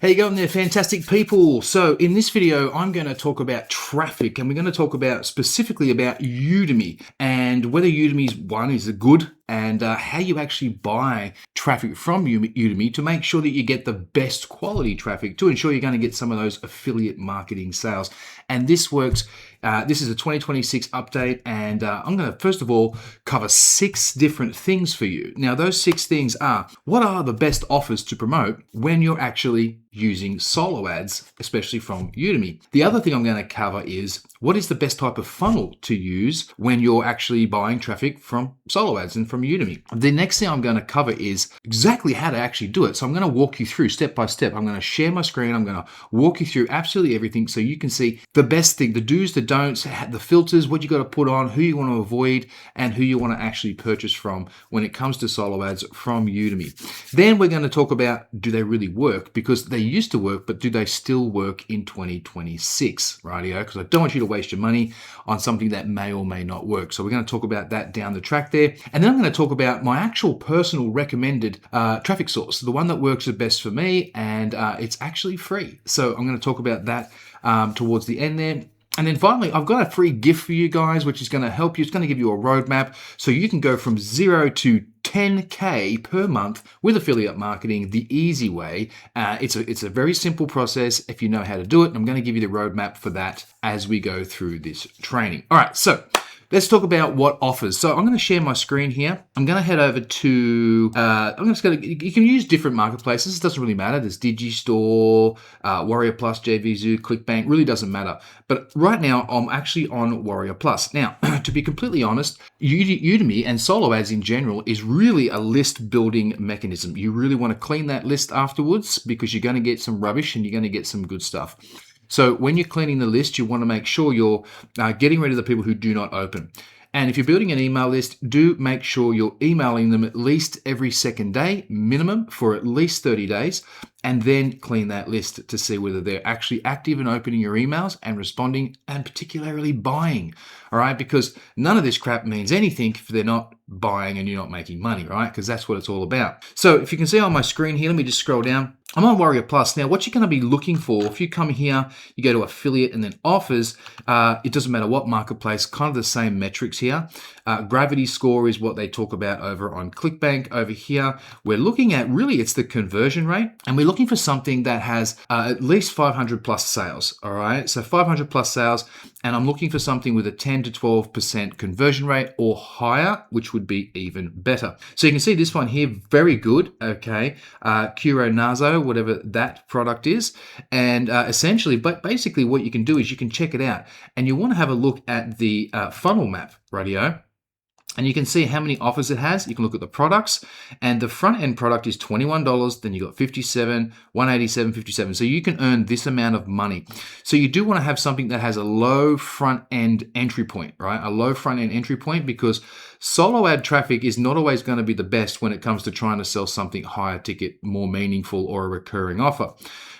How you going there, fantastic people? So in this video, I'm going to talk about traffic, and we're going to talk about specifically about Udemy and whether Udemy is a good and how you actually buy traffic from Udemy to make sure that you get the best quality traffic to ensure you're going to get some of those affiliate marketing sales. And this works. This is a 2026 update, and I'm going to first of all cover 6 different things for you. Now, those 6 things are: what are the best offers to promote when you're actually using solo ads, especially from Udemy? The other thing I'm going to cover is what is the best type of funnel to use when you're actually buying traffic from solo ads and from Udemy. The next thing I'm going to cover is exactly how to actually do it. So I'm going to walk you through step by step. I'm going to share my screen. I'm going to walk you through absolutely everything so you can see the best thing, the do's, the don'ts, the filters, what you got to put on, who you want to avoid, and who you want to actually purchase from when it comes to solo ads from Udemy. Then we're going to talk about, do they really work? Because they used to work, but do they still work in 2026, rightio? Because I don't want you to waste your money on something that may or may not work. So we're going to talk about that down the track there. And then I'm going to talk about my actual personal recommended traffic source, the one that works the best for me, and it's actually free. So I'm going to talk about that towards the end there. And then finally, I've got a free gift for you guys, which is going to help you. It's going to give you a roadmap so you can go from 0 to 10K per month with affiliate marketing the easy way. It's a very simple process if you know how to do it. And I'm going to give you the roadmap for that as we go through this training. All right, so let's talk about what offers. So I'm going to share my screen here. I'm going to head over to, you can use different marketplaces. It doesn't really matter. There's Digistore, Warrior Plus, JVZoo, ClickBank, really doesn't matter. But right now I'm actually on Warrior Plus. Now, to be completely honest, Udemy and solo ads in general is really a list building mechanism. You really want to clean that list afterwards because you're going to get some rubbish and you're going to get some good stuff. So when you're cleaning the list, you want to make sure you're getting rid of the people who do not open. And if you're building an email list, do make sure you're emailing them at least every second day, minimum, for at least 30 days, and then clean that list to see whether they're actually active and opening your emails and responding, and particularly buying, all right? Because none of this crap means anything if they're not buying and you're not making money, right? Because that's what it's all about. So if you can see on my screen here, let me just scroll down. I'm on Warrior Plus. Now, what you're going to be looking for, if you come here, you go to affiliate and then offers, it doesn't matter what marketplace, kind of the same metrics here. Gravity score is what they talk about over on ClickBank. Over here, we're looking at, really, it's the conversion rate. And we're looking for something that has at least 500 plus sales, all right? So 500 plus sales, and I'm looking for something with a 10 to 12% conversion rate or higher, which would be even better. So you can see this one here, very good, okay? Curo Nazo, whatever that product is. And essentially, but basically what you can do is you can check it out, and you want to have a look at the funnel map, radio. And you can see how many offers it has. You can look at the products, and the front end product is $21. Then you got 57, 187, 57. So you can earn this amount of money. So you do want to have something that has a low front end entry point, right? A low front end entry point, because solo ad traffic is not always going to be the best when it comes to trying to sell something higher ticket, more meaningful, or a recurring offer.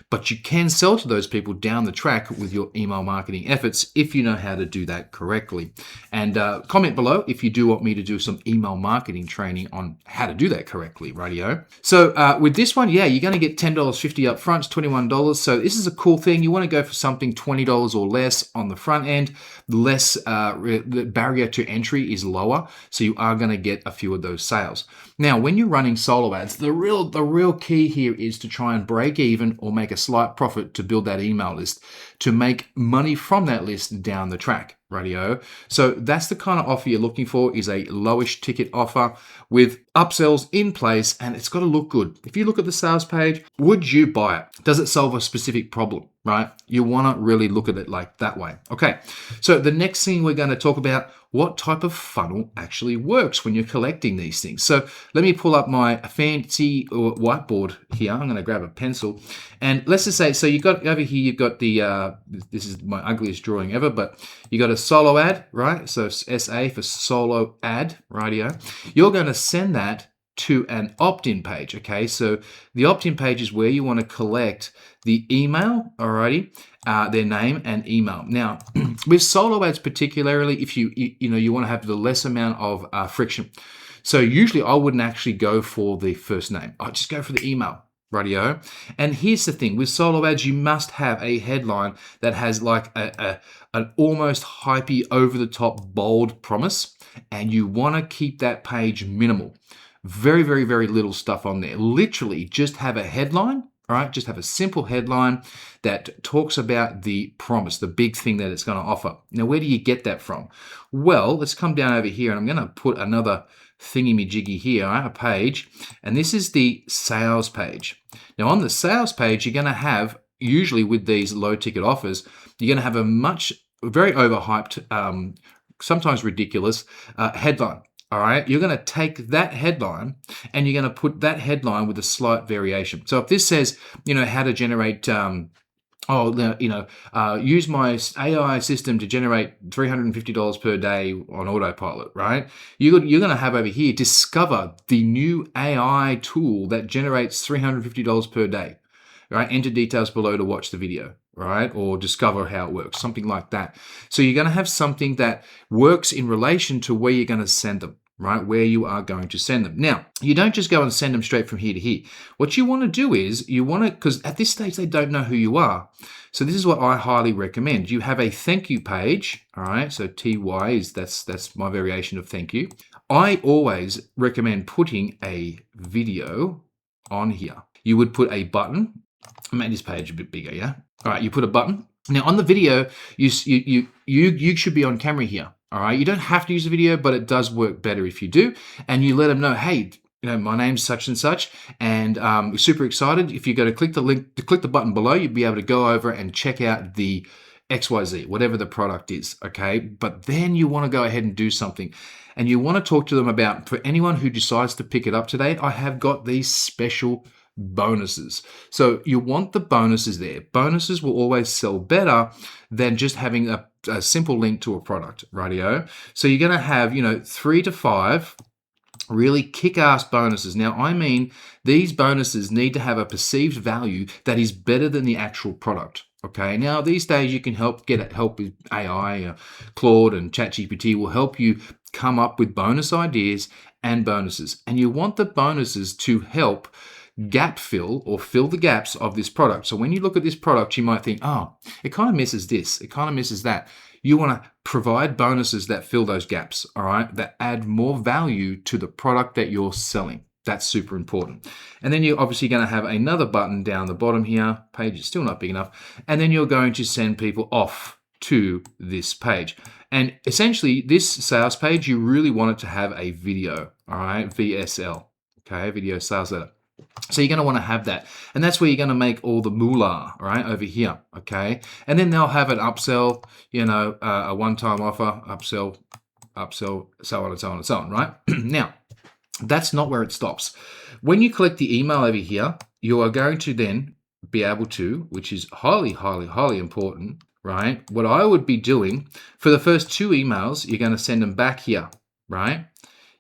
But you can sell to those people down the track with your email marketing efforts if you know how to do that correctly. And comment below if you do want me to do some email marketing training on how to do that correctly, radio. So with this one, yeah, you're going to get $10.50 up front, it's $21. So this is a cool thing. You want to go for something $20 or less on the front end. Less, the barrier to entry is lower, so you are going to get a few of those sales. Now, when you're running solo ads, the real key here is to try and break even or make a slight profit to build that email list, to make money from that list down the track, radio. So that's the kind of offer you're looking for, is a lowish ticket offer with upsells in place, and it's got to look good. If you look at the sales page, would you buy it? Does it solve a specific problem, right? You want to really look at it like that way. Okay, so the next thing we're going to talk about, what type of funnel actually works when you're collecting these things. So let me pull up my fancy whiteboard here. I'm going to grab a pencil, and let's just say, so you got over here, you've got the, this is my ugliest drawing ever, but you got a solo ad, right? So SA for solo ad, radio. You're going to send that to an opt-in page, okay? So the opt-in page is where you want to collect the email, alrighty, their name and email. Now, with solo ads particularly, if you want to have the less amount of friction. So usually I wouldn't actually go for the first name. I'd just go for the email. Radio. And here's the thing, with solo ads, you must have a headline that has like an almost hypey, over the top, bold promise, and you want to keep that page minimal. Very, very, very little stuff on there. Literally just have a headline. All right, just have a simple headline that talks about the promise, the big thing that it's going to offer. Now, where do you get that from? Well, let's come down over here, and I'm going to put another thingy-majiggy here, a page, and this is the sales page. Now, on the sales page, you're going to have, usually with these low-ticket offers, you're going to have a very overhyped, sometimes ridiculous headline. All right, you're going to take that headline and you're going to put that headline with a slight variation. So if this says, how to generate, use my AI system to generate $350 per day on autopilot, right? You're going to have over here, discover the new AI tool that generates $350 per day, right? Enter details below to watch the video, right? Or discover how it works, something like that. So you're going to have something that works in relation to where you're going to send them, right? Where you are going to send them. Now, you don't just go and send them straight from here to here. What you want to do is because at this stage, they don't know who you are. So this is what I highly recommend. You have a thank you page, all right? So TY that's my variation of thank you. I always recommend putting a video on here. You would put a button. Make this page a bit bigger, yeah? All right, you put a button. Now on the video, you should be on camera here, all right? You don't have to use a video, but it does work better if you do. And you let them know, hey, my name's such and such, and we're super excited. If you go to click the button below, you'll be able to go over and check out the XYZ, whatever the product is, okay? But then you want to go ahead and do something. And you want to talk to them about, for anyone who decides to pick it up today, I have got these special bonuses. So you want the bonuses there. Bonuses will always sell better than just having a simple link to a product, rightio? So you're going to have, 3 to 5 really kick-ass bonuses. Now, I mean, these bonuses need to have a perceived value that is better than the actual product. Okay, now these days you can help with AI, Claude and ChatGPT will help you come up with bonus ideas and bonuses. And you want the bonuses to help gap fill or fill the gaps of this product. So when you look at this product, you might think, oh, it kind of misses this, it kind of misses that. You want to provide bonuses that fill those gaps, all right, that add more value to the product that you're selling. That's super important. And then you're obviously going to have another button down the bottom here. Page is still not big enough. And then you're going to send people off to this page. And essentially, this sales page, you really want it to have a video, all right, VSL, okay, video sales letter. So you're going to want to have that. And that's where you're going to make all the moolah, right, over here, okay? And then they'll have an upsell, a one-time offer, upsell, so on and so on and so on, right? Now, that's not where it stops. When you collect the email over here, you are going to then be able to, which is highly, highly, highly important, right? What I would be doing for the first 2 emails, you're going to send them back here, right?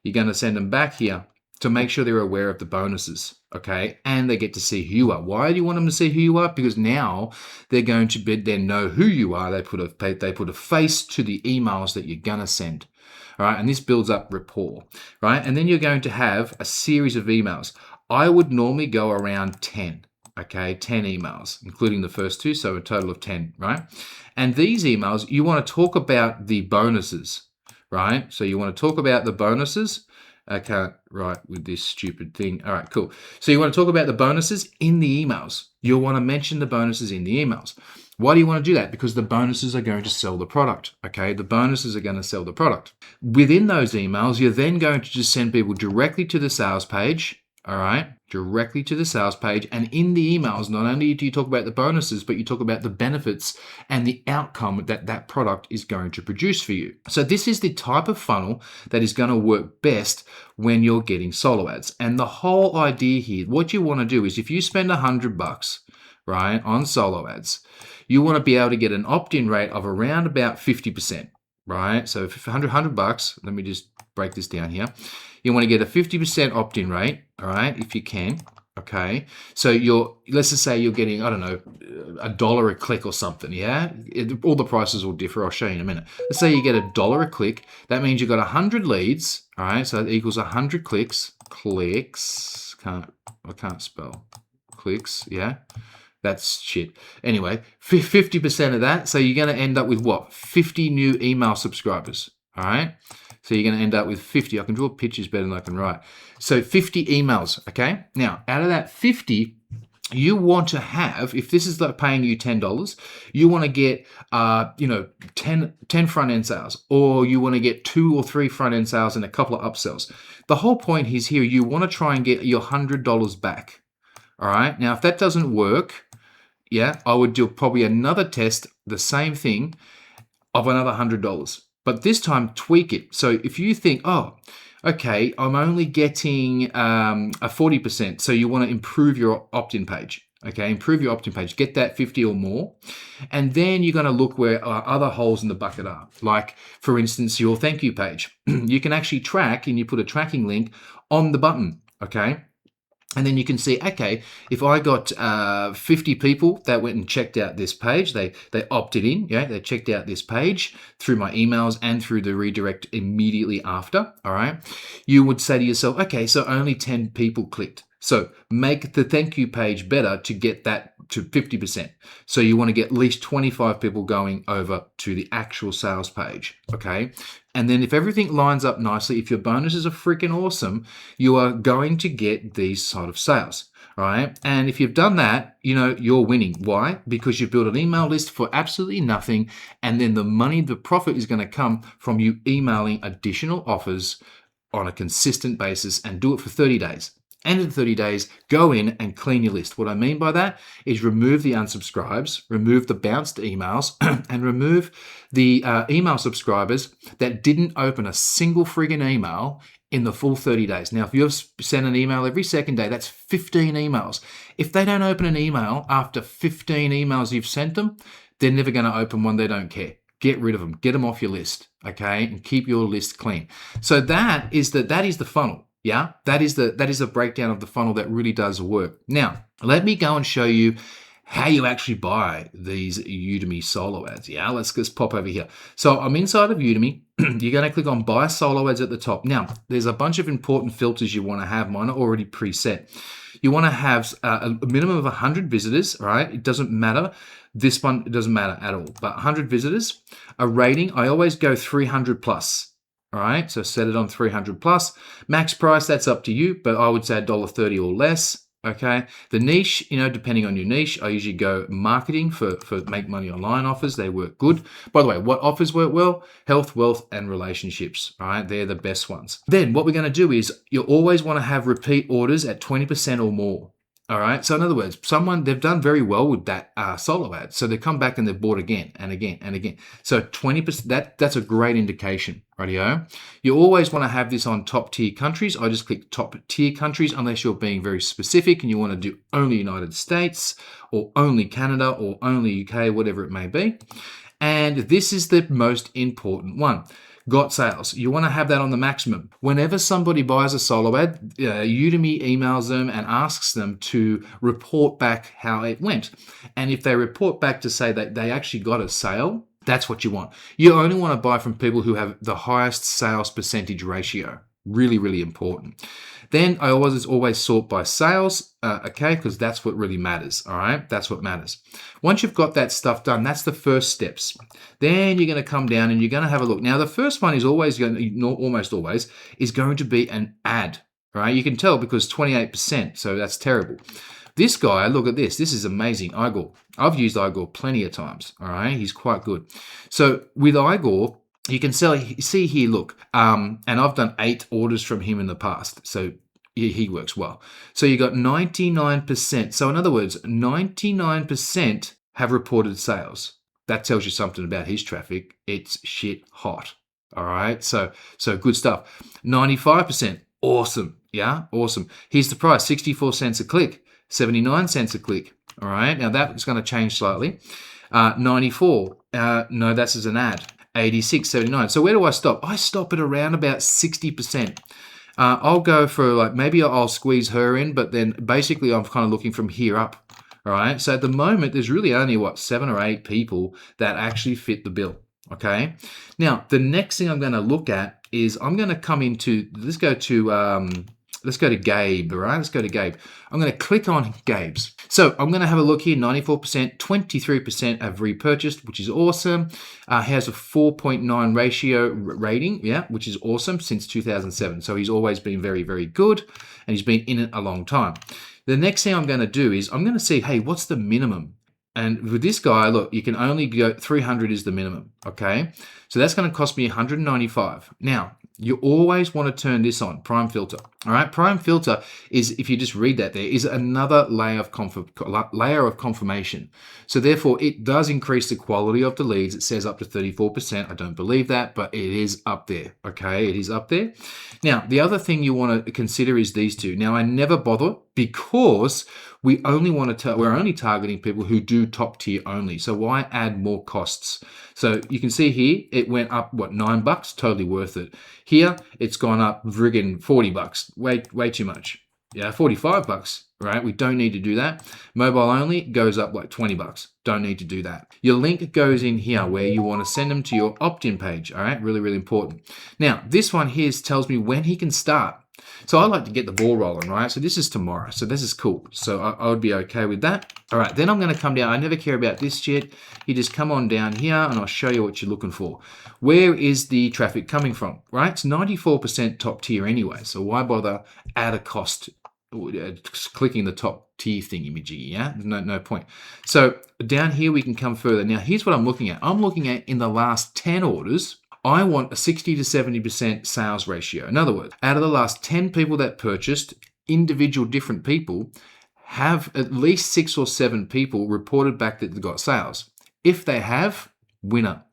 You're going to send them back here to make sure they're aware of the bonuses, okay? And they get to see who you are. Why do you want them to see who you are? Because now they're going to then know who you are. They put a face to the emails that you're going to send, all right? And this builds up rapport, right? And then you're going to have a series of emails. I would normally go around 10, okay? 10 emails, including the first 2, so a total of 10, right? And these emails, you want to talk about the bonuses, right? So you want to talk about the bonuses. I can't write with this stupid thing. All right, cool. So you want to talk about the bonuses in the emails. You'll want to mention the bonuses in the emails. Why do you want to do that? Because the bonuses are going to sell the product, okay? The bonuses are going to sell the product. Within those emails, you're then going to just send people directly to the sales page, all right? Directly to the sales page. And in the emails, not only do you talk about the bonuses, but you talk about the benefits and the outcome that that product is going to produce for you. So this is the type of funnel that is going to work best when you're getting solo ads. And the whole idea here, what you want to do is if you spend $100, right, on solo ads, you want to be able to get an opt-in rate of around about 50%, right? So for $100, let me just break this down here. You want to get a 50% opt-in rate, all right, if you can, okay? So let's just say you're getting, I don't know, $1 a click or something, yeah? All the prices will differ. I'll show you in a minute. Let's say you get $1 a click. That means you've got 100 leads, all right? So that equals 100 clicks. I can't spell. clicks, yeah. That's shit. Anyway, 50% of that. So you're going to end up with what? 50 new email subscribers. All right. So you're going to end up with 50. I can draw pictures better than I can write. So 50 emails. Okay. Now, out of that 50, you want to have, if this is like paying you $10, you want to get, 10 front end sales, or you want to get 2 or 3 front end sales and a couple of upsells. The whole point is here, you want to try and get your $100 back. All right. Now, if that doesn't work, yeah, I would do probably another test, the same thing, of another $100. But this time, tweak it. So if you think, oh, okay, I'm only getting a 40%, so you want to improve your opt-in page. Okay, improve your opt-in page, get that 50 or more. And then you're going to look where other holes in the bucket are. Like, for instance, your thank you page. You can actually track, and you put a tracking link on the button, okay? And then you can see, okay, if I got 50 people that went and checked out this page, they opted in, yeah, they checked out this page through my emails and through the redirect immediately after, all right? You would say to yourself, okay, so only 10 people clicked. So make the thank you page better to get that to 50%. So you want to get at least 25 people going over to the actual sales page, okay? And then if everything lines up nicely, if your bonuses are freaking awesome, you are going to get these sort of sales, right? And if you've done that, you're winning. Why? Because you've built an email list for absolutely nothing, and then the money, the profit is going to come from you emailing additional offers on a consistent basis, and do it for 30 days. End of 30 days, go in and clean your list. What I mean by that is remove the unsubscribes, remove the bounced emails, and remove the email subscribers that didn't open a single friggin' email in the full 30 days. Now, if you've sent an email every second day, that's 15 emails. If they don't open an email after 15 emails you've sent them, they're never going to open one. They don't care. Get rid of them. Get them off your list, okay? And keep your list clean. So that is the funnel. Yeah, that is a breakdown of the funnel that really does work. Now, let me go and show you how you actually buy these Udimi Solo Ads. Yeah, let's just pop over here. So I'm inside of Udimi. You're going to click on Buy Solo Ads at the top. Now, there's a bunch of important filters you want to have. Mine are already preset. You want to have a minimum of 100 visitors, right? It doesn't matter. This one, it doesn't matter at all. But 100 visitors, a rating, I always go 300 plus. All right, so set it on 300 plus. Max price, that's up to you, but I would say $1.30 or less. Okay, the niche, depending on your niche, I usually go marketing for make money online offers. They work good. By the way, what offers work well? Health, wealth, and relationships. All right, they're the best ones. Then what we're going to do is you always want to have repeat orders at 20% or more. All right. So in other words, they've done very well with that solo ad. So they come back and they've bought again and again and again. So 20%, that's a great indication, rightio. You always want to have this on top tier countries. I just click top tier countries unless you're being very specific and you want to do only United States or only Canada or only UK, whatever it may be. And this is the most important one. Got sales. You want to have that on the maximum. Whenever somebody buys a solo ad, Udemy emails them and asks them to report back how it went. And if they report back to say that they actually got a sale, that's what you want. You only want to buy from people who have the highest sales percentage ratio. Really, really important. Then I always sort by sales, okay, because that's what really matters, all right? That's what matters. Once you've got that stuff done, that's the first steps. Then you're going to come down and you're going to have a look. Now, the first one is almost always, is going to be an ad, right? You can tell because 28%, so that's terrible. This guy, look at this. This is amazing, Igor. I've used Igor plenty of times, all right? He's quite good. So with Igor, you can see here, look, and I've done 8 orders from him in the past. So he works well. So you got 99%. So in other words, 99% have reported sales. That tells you something about his traffic. It's shit hot. All right. So good stuff. 95%. Awesome. Yeah. Awesome. Here's the price. 64 cents a click, 79 cents a click. All right. Now that's going to change slightly. 94. No, that's as an ad. 86, 79. So where do I stop? I stop at around about 60%. I'll go for maybe I'll squeeze her in, but then basically I'm kind of looking from here up. All right. So at the moment, there's really only 7 or 8 people that actually fit the bill. Okay. Now, the next thing I'm going to look at is I'm going to come into, let's go to let's go to Gabe, all right? Let's go to Gabe. I'm going to click on Gabe's. So I'm going to have a look here, 94%, 23% have repurchased, which is awesome. Has a 4.9 ratio rating, yeah, which is awesome since 2007. So he's always been very, very good, and he's been in it a long time. The next thing I'm going to do is I'm going to see, hey, what's the minimum? And with this guy, look, you can only go 300 is the minimum, okay? So that's going to cost me 195. Now, you always want to turn this on, Prime Filter. All right, Prime Filter is, if you just read that there, is another layer of confirmation. So therefore, it does increase the quality of the leads. It says up to 34%. I don't believe that, but it is up there, okay? It is up there. Now, the other thing you want to consider is these two. Now, I never bother because we're only targeting people who do top tier only. So why add more costs? So you can see here, it went up, what, $9? Totally worth it. Here, it's gone up friggin' $40. Way too much. Yeah, $45, right? We don't need to do that. Mobile only goes up like $20. Don't need to do that. Your link goes in here where you want to send them to your opt-in page. All right, really, really important. Now, this one here tells me when he can start. So I like to get the ball rolling, right? So this is tomorrow. So this is cool. So I would be okay with that. All right, then I'm going to come down. I never care about this shit. You just come on down here and I'll show you what you're looking for. Where is the traffic coming from, right? It's 94% top tier anyway. So why bother add a cost clicking the top tier thingy-majiggy, yeah? No point. So down here we can come further. Now here's what I'm looking at. I'm looking at in the last 10 orders, I want a 60 to 70% sales ratio. In other words, out of the last 10 people that purchased, individual different people, have at least 6 or 7 people reported back that they got sales. If they have, winner,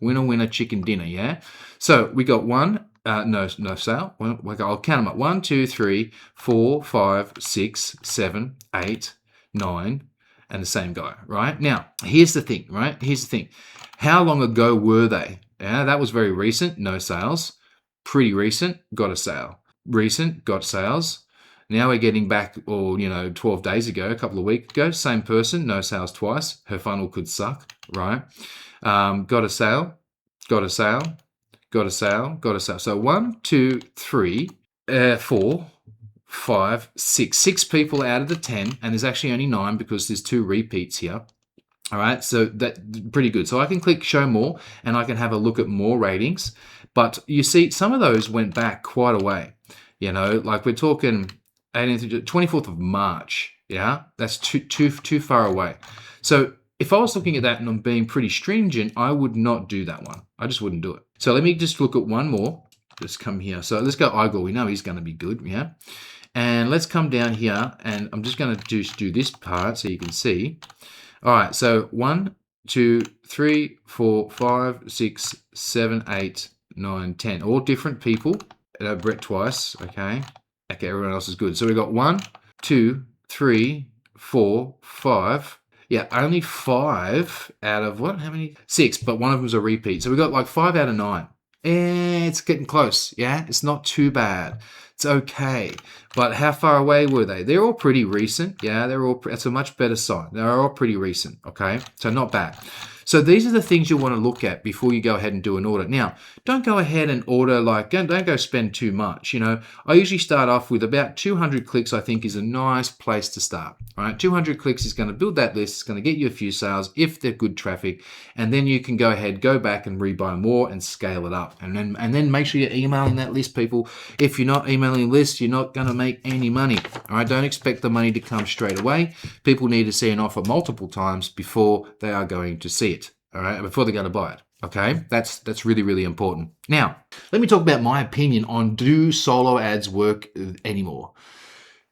chicken dinner, yeah? So we got one, no sale. I'll count them up. 1, 2, 3, 4, 5, 6, 7, 8, 9, and the same guy, right? Now, here's the thing, right? Here's the thing. How long ago were they? Yeah, that was very recent, no sales. Pretty recent, got a sale. Recent, got sales. Now we're getting back, 12 days ago, a couple of weeks ago, same person, no sales twice. Her funnel could suck, right? Got a sale, got a sale, got a sale, got a sale. So 1, 2, 3, 4, 5, 6. 6 people out of the 10, and there's actually only 9 because there's 2 repeats here. All right, so that's pretty good. So I can click show more and I can have a look at more ratings. But you see, some of those went back quite a way. Like we're talking 24th of March. Yeah, that's too far away. So if I was looking at that and I'm being pretty stringent, I would not do that one. I just wouldn't do it. So let me just look at one more. Just come here. So let's go Igor. We know he's going to be good. Yeah. And let's come down here and I'm just going to do this part so you can see. All right, so 1, 2, 3, 4, 5, 6, 7, 8, 9, 10. All different people. Brett twice, okay. Okay, everyone else is good. So we got 1, 2, 3, 4, 5. Yeah, only 5 out of what? How many? 6, but one of them was a repeat. So we got like 5 out of 9. It's getting close, yeah? It's not too bad. It's okay. But how far away were they? They're all pretty recent. Yeah, that's a much better sign. They're all pretty recent, okay? So not bad. So these are the things you want to look at before you go ahead and do an order. Now, don't go ahead and order don't go spend too much. I usually start off with about 200 clicks. I think is a nice place to start. All right, 200 clicks is going to build that list. It's going to get you a few sales if they're good traffic, and then you can go back and rebuy more and scale it up. And then make sure you're emailing that list, people. If you're not emailing lists, you're not going to make any money. All right, don't expect the money to come straight away. People need to see an offer multiple times before they are going to see it. All right, before they're going to buy it. Okay, that's really, really important. Now, let me talk about my opinion on do solo ads work anymore?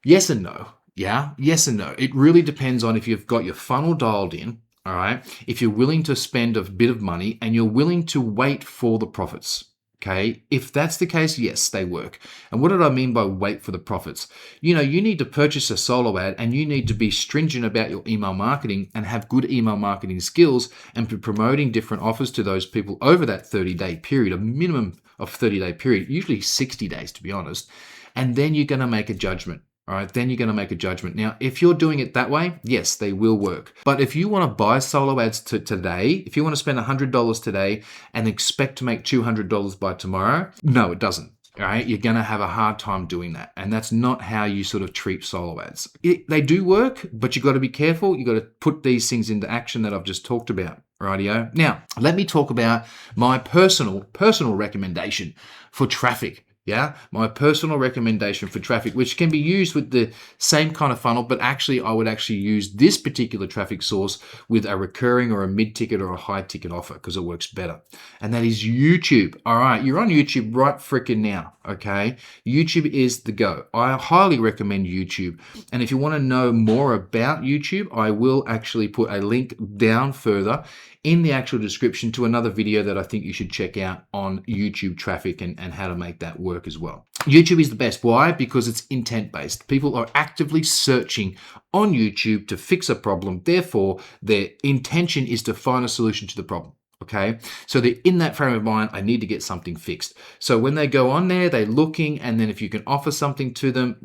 Yes and no. Yeah, yes and no. It really depends on if you've got your funnel dialed in. All right, if you're willing to spend a bit of money and you're willing to wait for the profits. Okay, if that's the case, yes, they work. And what did I mean by wait for the profits? You need to purchase a solo ad and you need to be stringent about your email marketing and have good email marketing skills and be promoting different offers to those people over that 30-day period, a minimum of 30-day period, usually 60 days to be honest. And then you're going to make a judgment. All right, then you're going to make a judgment. Now, if you're doing it that way, yes, they will work. But if you want to buy solo ads today, if you want to spend $100 today and expect to make $200 by tomorrow, no, it doesn't. all right, you're going to have a hard time doing that. And that's not how you sort of treat solo ads. They do work, but you've got to be careful. You've got to put these things into action that I've just talked about. Rightio. Now, let me talk about my personal recommendation for traffic. Yeah, my personal recommendation for traffic, which can be used with the same kind of funnel, but actually I would actually use this particular traffic source with a recurring or a mid-ticket or a high-ticket offer because it works better. And that is YouTube. All right, you're on YouTube right freaking now, okay? YouTube is the go. I highly recommend YouTube. And if you want to know more about YouTube, I will actually put a link down further in the actual description to another video that I think you should check out on YouTube traffic and how to make that work as well. YouTube is the best. Why? Because it's intent-based. People are actively searching on YouTube to fix a problem. Therefore, their intention is to find a solution to the problem. Okay, so they're in that frame of mind, I need to get something fixed. So when they go on there, they're looking, and then if you can offer something to them,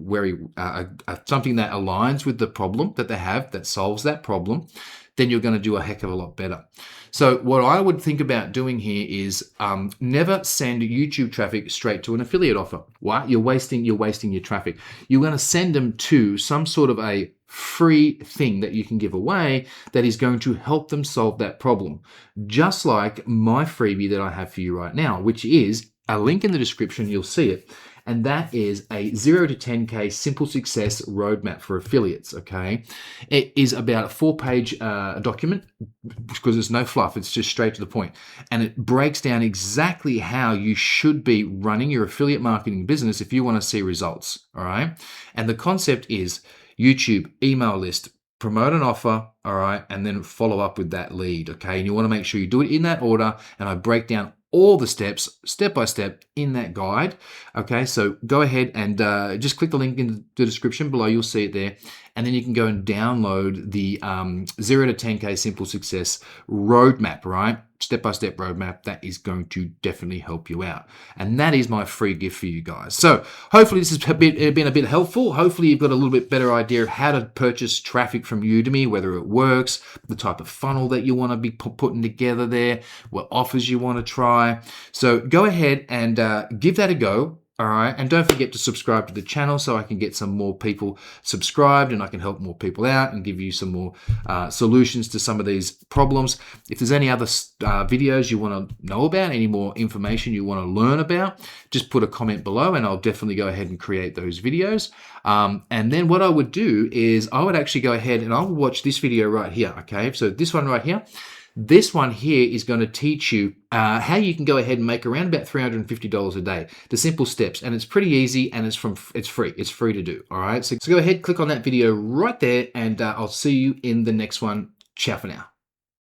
something that aligns with the problem that they have, that solves that problem, then you're going to do a heck of a lot better. So what I would think about doing here is never send YouTube traffic straight to an affiliate offer. Why? You're wasting your traffic. You're going to send them to some sort of a free thing that you can give away that is going to help them solve that problem. Just like my freebie that I have for you right now, which is a link in the description, you'll see it. And that is a 0 to 10K simple success roadmap for affiliates, okay? It is about a 4-page document because there's no fluff. It's just straight to the point. And it breaks down exactly how you should be running your affiliate marketing business if you want to see results, all right? And the concept is YouTube, email list, promote an offer, all right, and then follow up with that lead, okay? And you want to make sure you do it in that order, and I break down all the steps, step by step, in that guide, okay? So go ahead and just click the link in the description below. You'll see it there. And then you can go and download the 0 to 10K Simple Success roadmap, right? Step-by-step roadmap. That is going to definitely help you out. And that is my free gift for you guys. So hopefully this has been a bit helpful. Hopefully you've got a little bit better idea of how to purchase traffic from Udimi, whether it works, the type of funnel that you want to be putting together there, what offers you want to try. So go ahead and give that a go. All right, and don't forget to subscribe to the channel so I can get some more people subscribed and I can help more people out and give you some more solutions to some of these problems. If there's any other videos you want to know about, any more information you want to learn about, just put a comment below and I'll definitely go ahead and create those videos. And then what I would do is I would actually go ahead and I will watch this video right here, okay? So this one right here. This one here is going to teach you how you can go ahead and make around about $350 a day. The simple steps, and it's pretty easy, and it's free. It's free to do. All right. So go ahead, click on that video right there, and I'll see you in the next one. Ciao for now.